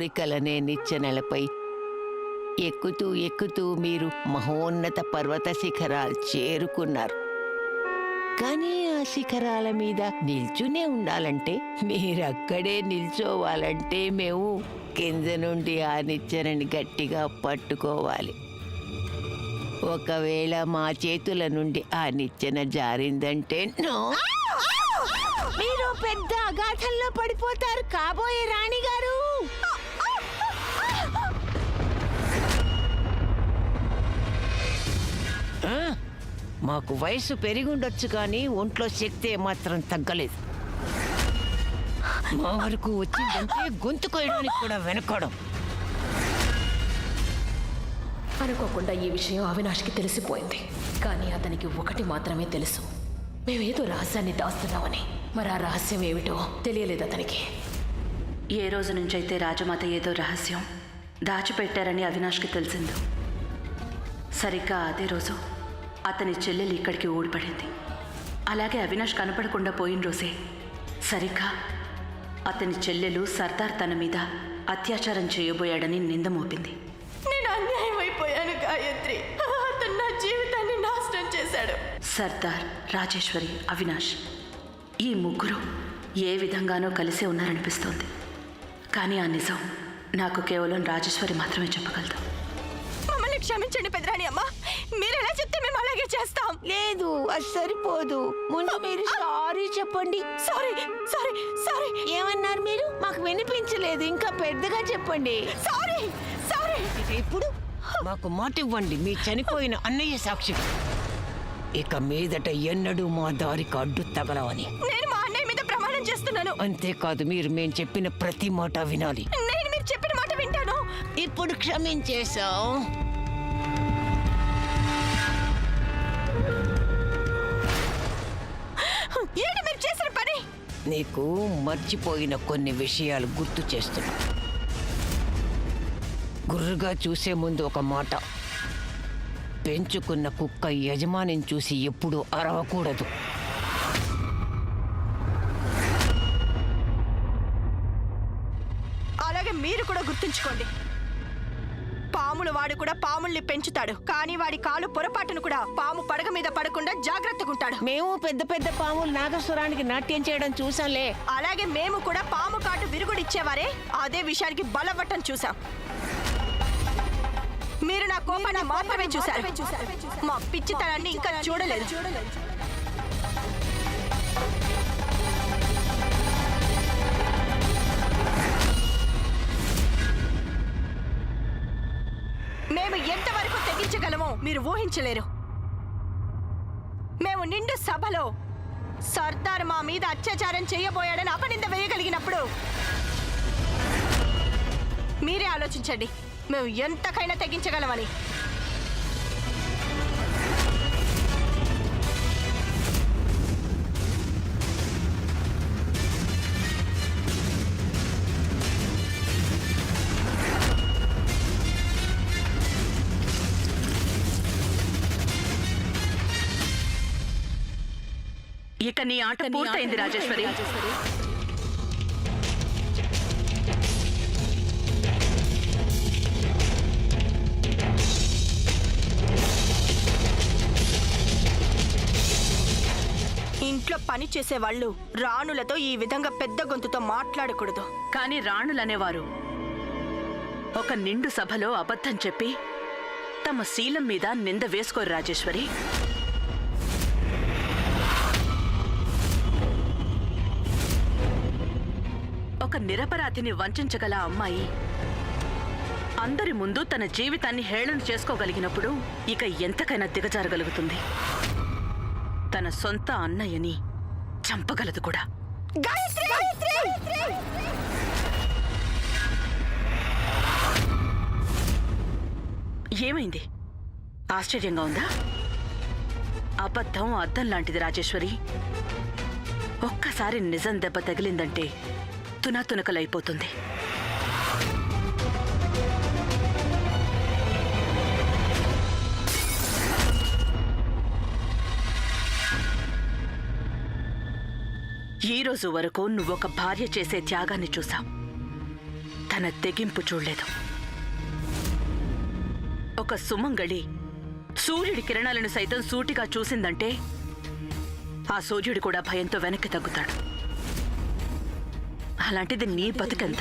కోరికలనే నిచ్చెనలపై ఎక్కుతూ ఎక్కుతూ మీరు మహోన్నత పర్వత శిఖరాలు చేరుకున్నారు. కానీ ఆ శిఖరాల మీద నిల్చునే ఉండాలంటే, మీరక్కడే నిల్చోవాలంటే మేము కింద నుండి ఆ నిచ్చెనని గట్టిగా పట్టుకోవాలి. ఒకవేళ మా చేతుల నుండి ఆ నిచ్చెన జారిందంటే మీరు పెద్ద అగాధంలో పడిపోతారు కాబోయే రాణిగారు. మాకు వయసు పెరిగుండొచ్చు కానీ ఒంట్లో శక్తి మాత్రం తగ్గలేదు. మా వరకు వచ్చిందంటే గొంతు కోయడానికి కూడా వెనకడం. అనుకోకుండా ఈ విషయం అవినాష్కి తెలిసిపోయింది. కానీ అతనికి ఒకటి మాత్రమే తెలుసు, మేమేదో రహస్యాన్ని దాస్తున్నామని. మరి ఆ రహస్యం ఏమిటో తెలియలేదు అతనికి. ఏ రోజు నుంచైతే రాజమాత ఏదో రహస్యం దాచిపెట్టారని అవినాష్కి తెలిసిందో, సరిగ్గా అదే రోజు అతని చెల్లెలు ఇక్కడికి ఊడిపడింది. అలాగే అవినాష్ కనపడకుండా పోయిన రోజే సరిగ్గా అతని చెల్లెలు సర్దార్ తన మీద అత్యాచారం చేయబోయాడని నింద మోపింది. నేను అన్యాయం అయిపోయాను గాయత్రి. అతను నా జీవితాన్ని నాశనం చేశాడు. సర్దార్, రాజేశ్వరి, అవినాష్ ఈ ముగ్గురు ఏ విధంగానో కలిసే ఉన్నారనిపిస్తోంది. కానీ ఆ నిజం నాకు కేవలం రాజేశ్వరి మాత్రమే చెప్పగలదు. మమ్మల్ని క్షమించండి పెదరాణి అమ్మ. మీరు ఎలా చెప్తే మేము అలాగే చేస్తాం. లేదు, అది సరిపోదు. ముందు మీరు సారీ చెప్పండి. Sorry sorry sorry. ఏమన్నారు మీరు? మాకు వినిపించలేదు. ఇంకా పెద్దగా చెప్పండి. Sorry sorry. ఇప్పుడు మాకు మాట ఇవ్వండి, మీ చనిపోయిన అన్నయ్య సాక్షిగా. ఇక మీదట ఎన్నడూ మా దారికి అడ్డు తగలవని. నేను మా అన్నయ్య మీద ప్రమాణం చేస్తున్నాను. అంతేకాదు, మీరు మేము చెప్పిన ప్రతి మాట వినాలి. నేను మీరు చెప్పిన మాట వింటాను. ఇప్పుడు క్షమించేశాం. ఏంటి మీరు చేసిన పని? నీకు మర్చిపోయిన కొన్ని విషయాలు గుర్తు చేస్తున్నా. గుర్రుగా చూసే ముందు ఒక మాట. పెంచుకున్న కుక్క యజమానిని చూసి ఎప్పుడూ అరవకూడదు. అలాగే మీరు కూడా గుర్తుంచుకోండి. పాముల వాడు కూడా పాముల్ని పెంచుతాడు, కానీ వాడి కాలు పొరపాటును కూడా పాము పడగ మీద పడకుండా జాగ్రత్తగా ఉంటాడు. మేము పెద్ద పెద్ద పాములు నాగస్వరానికి నాట్యం చేయడం చూసాంలే. అలాగే మేము కూడా పాము కాటు విరుగుడిచ్చేవారే అదే విషయానికి బలవటం చూసాం. మీరు నా కోపాన్ని మాత్రమే చూశారు, మా పిచ్చితనాన్ని ఇంకా చూడలేదు. మేము ఎంతవరకు తెగించగలమో మీరు ఊహించలేరు. మేము నిండు సభలో సర్దార్ మా మీద అత్యాచారం చేయబోయాడని అపనింద వేయగలిగినప్పుడు మీరే ఆలోచించండి మేము ఎంతకైనా తెగించగలమని. ఇక నీ ఆట పూర్తయింది రాజేశ్వరి. ఇంట్లో పని చేసేవాళ్ళు రాణులతో ఈ విధంగా పెద్ద గొంతుతో మాట్లాడకూడదు. కానీ రాణులనేవారు ఒక నిండు సభలో అబద్ధం చెప్పి తమ శీలం మీద నింద వేసుకోరు రాజేశ్వరి. ఒక నిరపరాధిని వంచగల అమ్మాయి అందరి ముందు తన జీవితాన్ని హేళన చేసుకోగలిగినప్పుడు ఇక ఎంతకైనా దిగజారగలుగుతుంది. తన సొంత అన్నయ్యని చంపగలదు కూడా. ఏమైంది? ఆశ్చర్యంగా ఉందా? అబద్ధం అద్దం లాంటిది రాజేశ్వరి. ఒక్కసారి నిజం దెబ్బ తగిలిందంటే తునాతునకలైపోతుంది. ఈ రోజు వరకు నువ్వొక భార్య చేసే త్యాగాన్ని చూసావు. తన తన తెగింపు చూడలేదు. ఒక సుమంగళి సూర్యుడి కిరణాలను సైతం సూటిగా చూసిందంటే ఆ సూర్యుడు కూడా భయంతో వెనక్కి తగ్గుతాడు. అలాంటిది నీ బతుకెంత?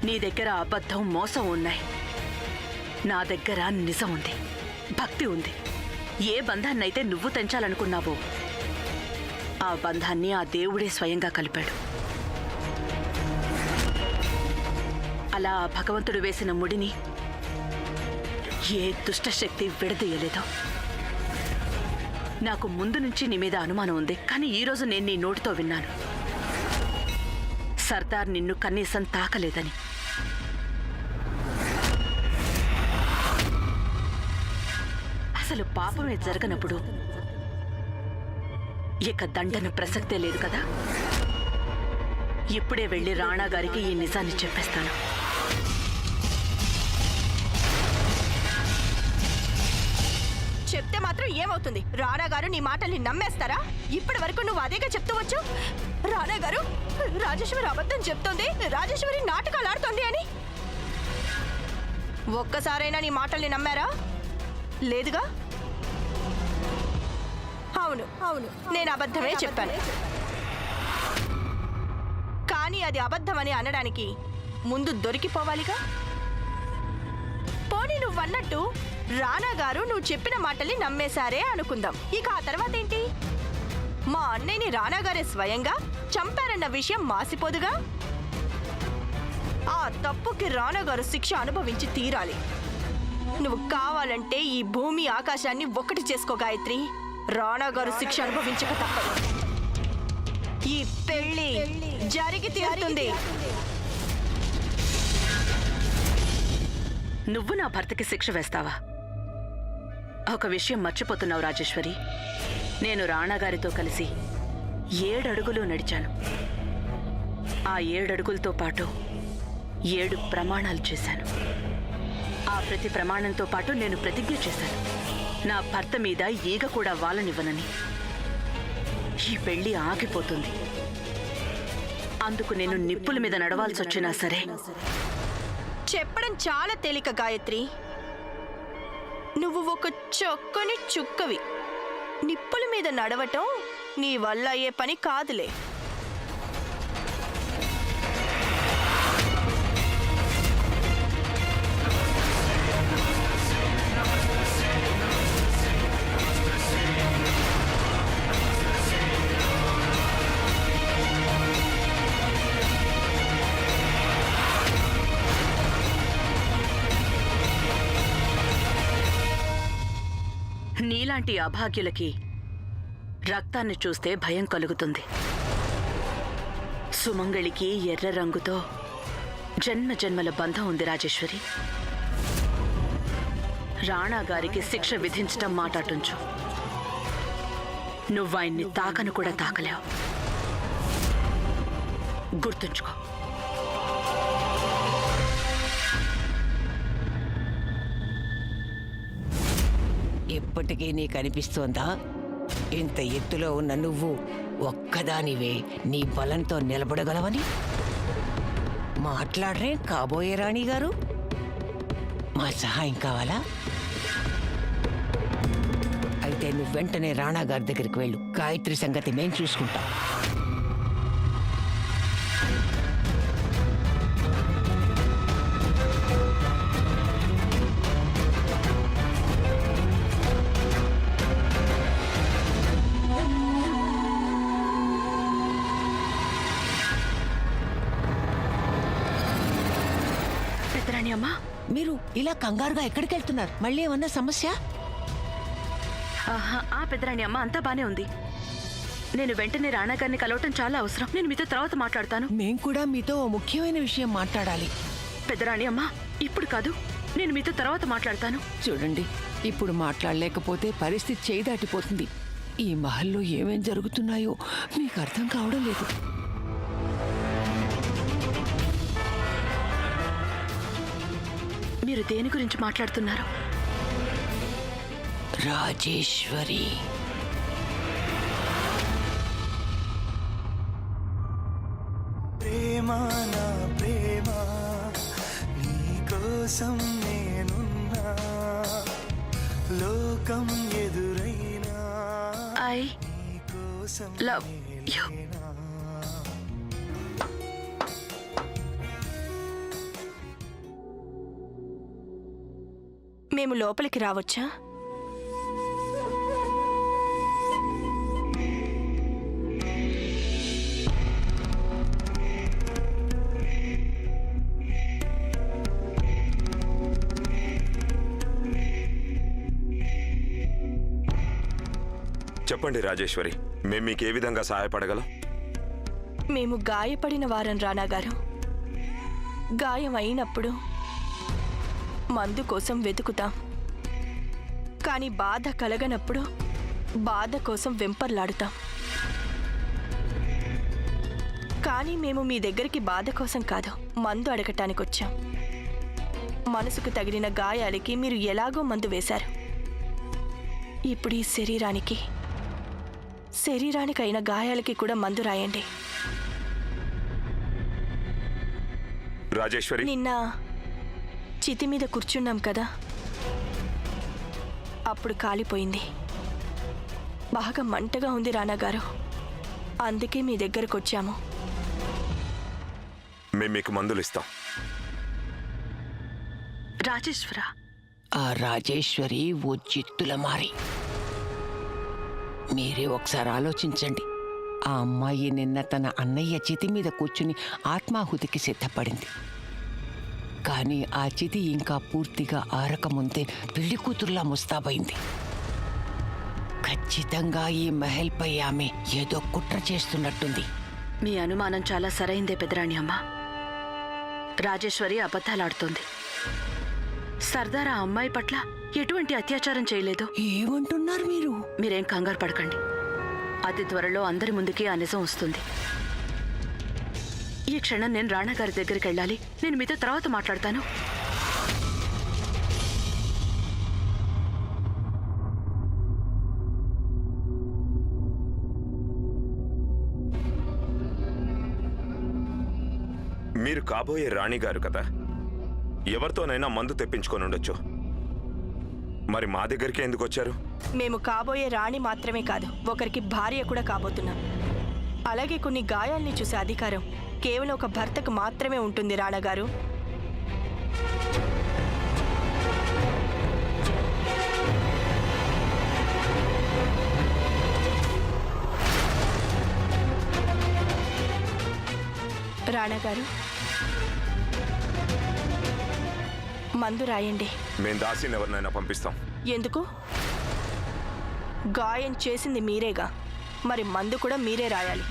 నీ దగ్గర అబద్ధం, మోసం ఉన్నాయి. నా దగ్గర నిజం ఉంది, భక్తి ఉంది. ఏ బంధాన్నైతే నువ్వు తెంచాలనుకున్నావో ఆ బంధాన్ని ఆ దేవుడే స్వయంగా కలిపాడు. అలా ఆ భగవంతుడు వేసిన ముడిని ఏ దుష్టశక్తి విడదీయలేదో. నాకు ముందు నుంచి నీ మీద అనుమానం ఉంది, కానీ ఈరోజు నేను నీ నోటితో విన్నాను, సర్దార్ నిన్ను కనీసం తాకలేదని. అసలు పాపమే జరగనప్పుడు ఇక దండన ప్రసక్తే లేదు కదా. ఇప్పుడే వెళ్ళి రాణా గారికి ఈ నిజాన్ని చెప్పేస్తాను. చెప్తే మాత్రం ఏమవుతుంది? రాణా గారు నీ మాటల్ని నమ్మేస్తారా? ఇప్పటి వరకు నువ్వు అదేగా చెప్తూ వచ్చు. రాణా గారు రాజేశ్వరి అబద్ధం చెప్తోంది, రాజేశ్వరి నాటకాలు ఆడుతోంది అని. ఒక్కసారైనా నీ మాటల్ని నమ్మారా? లేదుగా. అవును అవును, నేను అబద్ధమే చెప్పాను. కానీ అది అబద్ధమని అనడానికి ముందు దొరికిపోవాలిగా. పోనీ నువ్వన్నట్టు రాణా గారు నువ్వు చెప్పిన మాటల్ని నమ్మేశారే అనుకుందాం. ఇక ఆ తర్వాత ఏంటి? మా అన్నయ్యని రాణా గారే స్వయంగా చంపారన్న విషయం మాసిపోదుగా. ఆ తప్పుకి రాణా గారు శిక్ష అనుభవించి తీరాలి. నువ్వు కావాలంటే ఈ భూమి ఆకాశాన్ని ఒక్కటి చేసుకో గాయత్రి. రాణా గారు శిక్ష అనుభవించక తప్పదు. ఈ పెళ్లి జరిగి తీరుతుంది. నువ్వు నా భర్తకి శిక్ష వేస్తావా? ఒక విషయం మర్చిపోతున్నావు రాజేశ్వరి. నేను రాణాగారితో కలిసి 7 అడుగులు నడిచాను. ఆ 7 అడుగులతో పాటు 7 ప్రమాణాలు చేశాను. ఆ ప్రతి ప్రమాణంతో పాటు నేను ప్రతిజ్ఞ చేశాను, నా భర్త మీద ఈగ కూడా వాలనివ్వనని. ఈ పెళ్లి ఆగిపోతుంది. అందుకు నేను నిప్పుల మీద నడవాల్సి వచ్చినా సరే. చెప్పడం చాలా తేలిక గాయత్రి. నువ్వు ఒక చొక్కని చుక్కవి. నిప్పుల మీద నడవటం నీ వల్ల అయ్యే పని కాదులే. నీలాంటి అభాగ్యులకి రక్తాన్ని చూస్తే భయం కలుగుతుంది. సుమంగళికి ఎర్ర రంగుతో జన్మ జన్మల బంధం ఉంది రాజేశ్వరి. రాణా గారికి శిక్ష విధించటం మాటాటుంచు. నువ్వాయన్ని తాకను కూడా తాకలేవు. గుర్తుంచుకో. ఇప్పటికీ నీకు అనిపిస్తోందా ఇంత ఎత్తులో ఉన్న నువ్వు ఒక్కదానివే నీ బలంతో నిలబడగలవని? మాట్లాడరే కాబోయే రాణి గారు. మా సహాయం కావాలా? అయితే నువ్వు వెంటనే రాణా గారి దగ్గరికి వెళ్ళు. గాయత్రి సంగతి మేం చూసుకుంటాం. అమ్మా, మీరు ఇలా కంగారుగా ఎక్కడికి వెళ్తున్నారు? మళ్ళీ ఏమన్నా సమస్య? పెద్దరాణి అమ్మ, అంతా బానే ఉంది. నేను వెంటనే రాణా గారిని కలవటం చాలా అవసరం. నేను మీతో తర్వాత మాట్లాడతాను. మేం కూడా మీతో ఓ ముఖ్యమైన విషయం మాట్లాడాలి. పెద్దరాణి అమ్మ, ఇప్పుడు కాదు, నేను మీతో తర్వాత మాట్లాడతాను. చూడండి, ఇప్పుడు మాట్లాడలేకపోతే పరిస్థితి చేయి దాటిపోతుంది. ఈ మహల్లో ఏమేం జరుగుతున్నాయో మీకు అర్థం కావడం లేదు. మీరు దేని గురించి మాట్లాడుతున్నారు? రాజేశ్వరి. ప్రేమ ప్రేమ నా ప్రేమ నీకోసం నేనున్నా లోకం ఎదురైనా ఐ నీకోసం లవ్ యు. మేము లోపలికి రావచ్చా? చెప్పండి రాజేశ్వరి, మేము మీకు ఏ విధంగా సహాయపడగలం? మేము గాయపడిన వారం రానా గారు. గాయం అయినప్పుడు మందు కోసం వెతుకుతాం, కానీ బాధ కలగనప్పుడు బాధ కోసం వెంపర్లాడుతాం. కానీ మేము మీ దగ్గరికి బాధ కోసం కాదు, మందు అడగటానికి వచ్చాం. మనసుకు తగిలిన గాయాలకి మీరు ఎలాగో మందు వేశారు. ఇప్పుడు ఈ శరీరానికైన గాయాలకి కూడా మందు రాయండి. రాజేశ్వరి, నిన్న చితి మీద కూర్చున్నాం కదా, అప్పుడు కాలిపోయింది. బాగా మంటగా ఉంది రానా గారు, అందుకే మీ దగ్గరకు వచ్చాము. మేము మీకు మందులు ఇస్తాం. రాజేశ్వర, ఆ రాజేశ్వరి ఓ జిత్తుల మారి. మీరే ఒకసారి ఆలోచించండి. ఆ అమ్మాయి నిన్న తన అన్నయ్య చితి మీద కూర్చుని ఆత్మాహుతికి సిద్ధపడింది. కానీ ఆ చితి ఇంకా పూర్తిగా ఆరకముందే పెళ్లి కూతురులా ముస్తాబైంది. ఖచ్చితంగా ఈ మహల్పై ఆమె ఏదో కుట్ర చేస్తున్నట్టుంది. మీ అనుమానం చాలా సరైందే పెదరాణి అమ్మ. రాజేశ్వరి అబద్ధాలాడుతోంది. సర్దార్ ఆ అమ్మాయి పట్ల ఎటువంటి అత్యాచారం చేయలేదు. ఏమంటున్నారు మీరు? మీరేం కంగారు పడకండి. అతి త్వరలో అందరి ముందుకి ఆ నిజం వస్తుంది. ఈ క్షణం నేను రాణా గారి దగ్గరికి వెళ్ళాలి. నేను మీతో తర్వాత మాట్లాడతాను. మీరు కాబోయే రాణిగారు కదా, ఎవరితోనైనా మందు తెప్పించుకొని ఉండొచ్చు. మరి మా దగ్గరికి ఎందుకు వచ్చారు? మేము కాబోయే రాణి మాత్రమే కాదు, ఒకరికి భార్య కూడా కాబోతున్నాం. అలాగే కొన్ని గాయాల్ని చూసే అధికారం కేవలం ఒక భర్తకు మాత్రమే ఉంటుంది రాణా గారు. రాణా గారు, మందు రాయండి. మేము దాసిని ఎవరినైనా పంపిస్తాం. ఎందుకు? గాయం చేసింది మీరేగా, మరి మందు కూడా మీరే రాయాలి.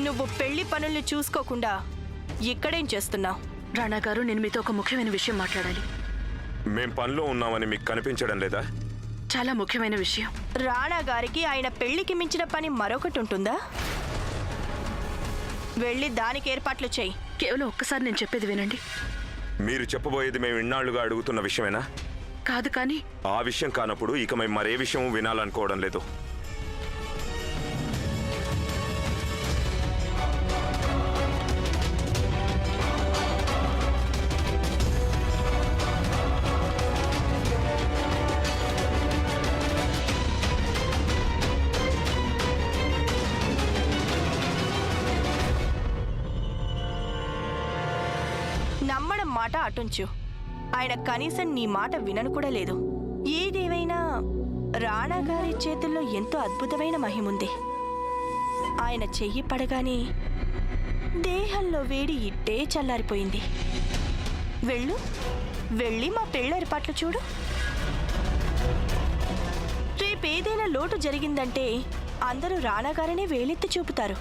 నువ్వు పెళ్లి పనుల్ని చూసుకోకుండా ఇక్కడేం చేస్తున్నావు? రాణా గారు, నేను మీతో ఒక ముఖ్యమైన విషయం మాట్లాడాలి. మేం పనిలో ఉన్నామని మీకు కనిపించడం లేదా? చాలా ముఖ్యమైన విషయం. రాణా గారికి ఆయన పెళ్లికి మించిన పని మరొకటి ఉంటుందా? వెళ్ళి దానికి ఏర్పాట్లు చేయి. కేవలం ఒక్కసారి నేను చెప్పేది వినండి. మీరు చెప్పబోయేది మేము ఇన్నాళ్లుగా అడుగుతున్న విషయమేనా? కాదు, కానీ ఆ విషయం కానప్పుడు ఇక మేము మరే విషయం వినాలనుకోవడం లేదు. నమ్మడం మాట అటుంచు, ఆయన కనీసం నీ మాట వినను కూడా లేదు. ఏదేమైనా రాణా గారి చేతుల్లో ఎంతో అద్భుతమైన మహిముంది. ఆయన చెయ్యి పడగానే దేహంలో వేడి ఇట్టే చల్లారిపోయింది. వెళ్ళి మా పెళ్ళి ఏర్పాట్లు చూడు. రేపేదైనా లోటు జరిగిందంటే అందరూ రాణా గారినే వేలెత్తి చూపుతారు.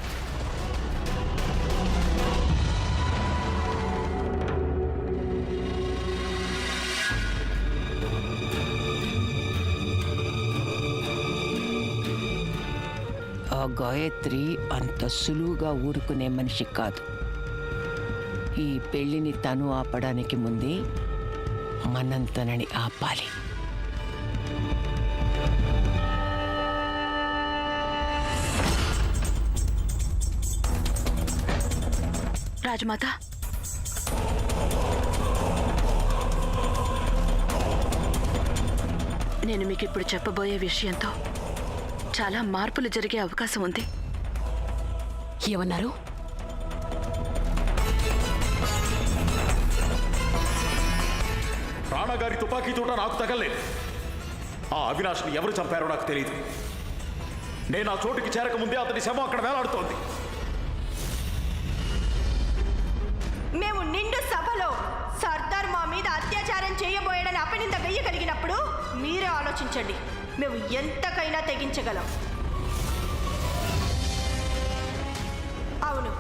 ఆ గాయత్రి అంత సులువుగా ఊరుకునే మనిషి కాదు. ఈ పెళ్లిని తను ఆపడానికి ముందే మనం తనని ఆపాలి. రాజమాత, నేను మీకు ఇప్పుడు చెప్పబోయే విషయంతో చాలా మార్పులు జరిగే అవకాశం ఉంది. ఏమన్నారు? రాణాగారి తుపాకీ తోట నాకు తగలేదు. ఆ అవినాష్ని ఎవరు చంపారో నాకు తెలియదు. నేను ఆ చోటుకి చేరకముందే అతని శవం అక్కడ వేలాడుతోంది. మేము నిండు సభలో సర్దార్ మా మీద అత్యాచారం చేయబోయాడని అపనింద వెయ్యగలిగినప్పుడు మీరే ఆలోచించండి, మేము ఎంతకైనా తెగించగలం. అవును,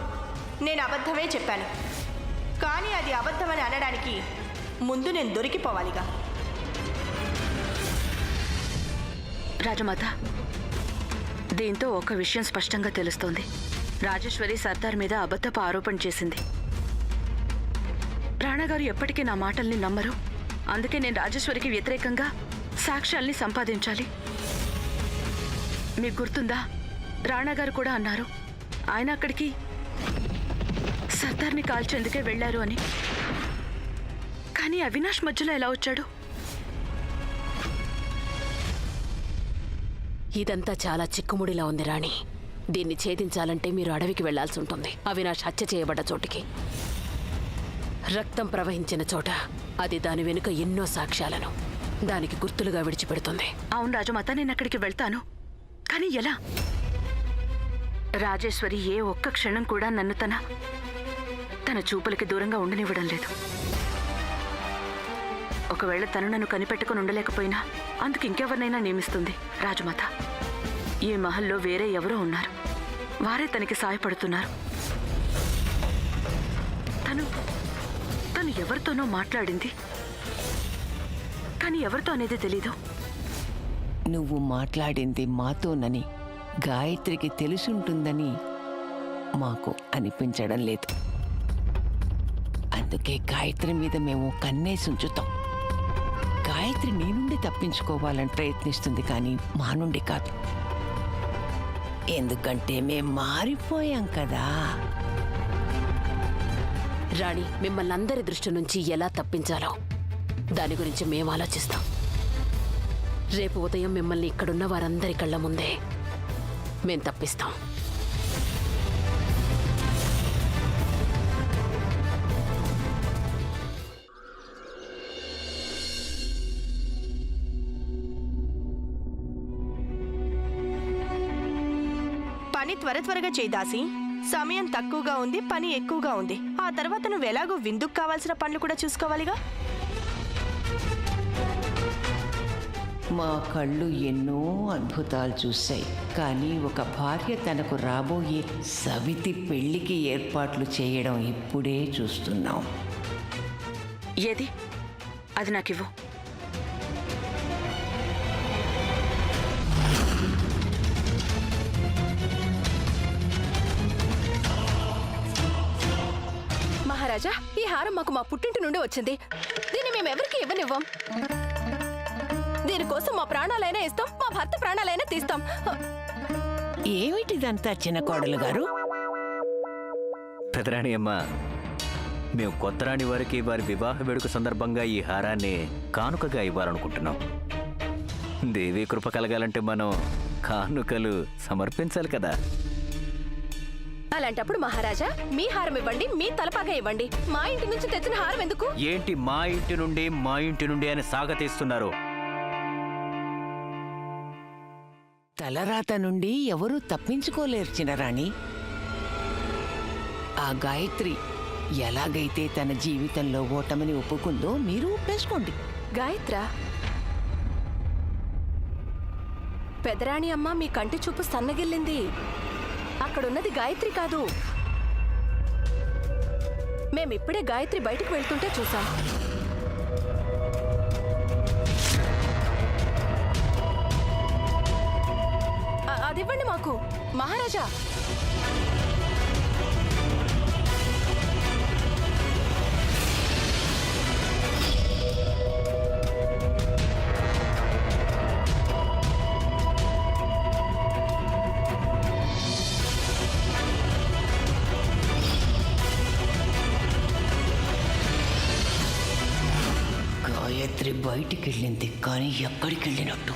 నేను అబద్ధమే చెప్పాను. కానీ అది అబద్ధమని అనడానికి ముందు నేను దొరికిపోవాలిగా. రాజమాత, దీంతో ఒక విషయం స్పష్టంగా తెలుస్తోంది. రాజేశ్వరి సర్దార్ మీద అబద్ధపు ఆరోపణ చేసింది. రాణాగారు ఎప్పటికీ నా మాటల్ని నమ్మరు. అందుకే నేను రాజేశ్వరికి వ్యతిరేకంగా సాక్ష్యాల్ని సంపాదించాలి. మీకు గుర్తుందా, రాణాగారు కూడా అన్నారు ఆయన అక్కడికి సర్దార్ని కాల్చేందుకే వెళ్లారు అని. కానీ అవినాష్ మధ్యలో ఎలా వచ్చాడు? ఇదంతా చాలా చిక్కుముడిలా ఉంది రాణి. దీన్ని ఛేదించాలంటే మీరు అడవికి వెళ్లాల్సి ఉంటుంది. అవినాష్ హత్య చేయబడ్డ చోటికి, రక్తం ప్రవహించిన చోట. అది దాని వెనుక ఎన్నో సాక్ష్యాలను దానికి గుర్తులుగా విడిచిపెడుతుంది. అవును రాజమాత, నేను అక్కడికి వెళ్తాను. కానీ ఎలా? రాజేశ్వరి ఏ ఒక్క క్షణం కూడా నన్ను తన చూపులకి దూరంగా ఉండనివ్వడం లేదు. ఒకవేళ తను నన్ను కనిపెట్టుకుని ఉండలేకపోయినా అందుకు ఇంకెవరినైనా నియమిస్తుంది రాజమాత. ఈ మహల్లో వేరే ఎవరో ఉన్నారు, వారే తనకి సాయపడుతున్నారు. తను ఎవరితోనో మాట్లాడింది, కానీ ఎవరితో అనేది తెలీదు. నువ్వు మాట్లాడింది మాతోనని గాయత్రికి తెలుసుంటుందని మాకు అనిపించడం లేదు. అందుకే గాయత్రి మీద మేము కన్నేసి ఉంచుతాం. గాయత్రి నీ నుండి తప్పించుకోవాలని ప్రయత్నిస్తుంది, కానీ మా నుండి కాదు. ఎందుకంటే మేం మారిపోయాం కదా. రాణి, మిమ్మల్ని అందరి దృష్టి నుంచి ఎలా తప్పించాలో దాని గురించి మేము ఆలోచిస్తాం. రేపు ఉదయం మిమ్మల్ని ఇక్కడున్న వారందరి కళ్ళ ముందే మేం తప్పిస్తాం. పని త్వరగా చేదాసి. సమయం తక్కువగా ఉంది, పని ఎక్కువగా ఉంది. ఆ తర్వాత నువ్వు ఎలాగో విందుకు కావాల్సిన పనులు కూడా చూసుకోవాలిగా. మా కళ్ళు ఎన్నో అద్భుతాలు చూశాయి, కానీ ఒక భార్య తనకు రాబోయే సవితి పెళ్లికి ఏర్పాట్లు చేయడం ఇప్పుడే చూస్తున్నాం. ఏది? అది నాకివ్వు. మహారాజా, ఈ హారం మాకు మా పుట్టింటి నుండి వచ్చింది. దీన్ని మేమెవరికి ఇవ్వనివ్వం. దీనికోసం మా ప్రాణాలైనా ఇస్తాం, మా భర్త ప్రాణాలైనా తీస్తాం. ఏమిటిదంతా చిన్న కోడలు గారు? పెదరాణి అమ్మ, మేము కొత్త రాణి వారికి వారి వివాహ వేడుక సందర్భంగా ఈ హారాన్ని కానుకగా ఇవ్వాలనుకుంటున్నాం. దేవి కృప కలగాలంటే మనం కానుకలు సమర్పించాలి కదా. అలాంటప్పుడు మహారాజా, మీ హారం ఇవ్వండి, మీ తలపాగా ఇవ్వండి. మా ఇంటి నుంచి తెచ్చిన హారం ఎందుకు? ఏంటి మా ఇంటి నుండి అని సాగతీస్తున్నారు? తలరాత నుండి ఎవరూ తప్పించుకోలేరు చిన్నరాణి. ఆ గాయత్రి ఎలాగైతే తన జీవితంలో ఓటమిని ఒప్పుకుందో మీరు ఒప్పేసుకోండి. గాయత్ర, పెదరాణి అమ్మ మీ కంటి చూపు సన్నగిల్లింది. అక్కడున్నది గాయత్రి కాదు. మేమిప్పుడే గాయత్రి బయటకు వెళ్తుంటే చూసాం. అదివ్వండి మాకు మహారాజా. గాయత్రి బయటికి వెళ్ళింది, కానీ ఎక్కడికి వెళ్ళినట్టు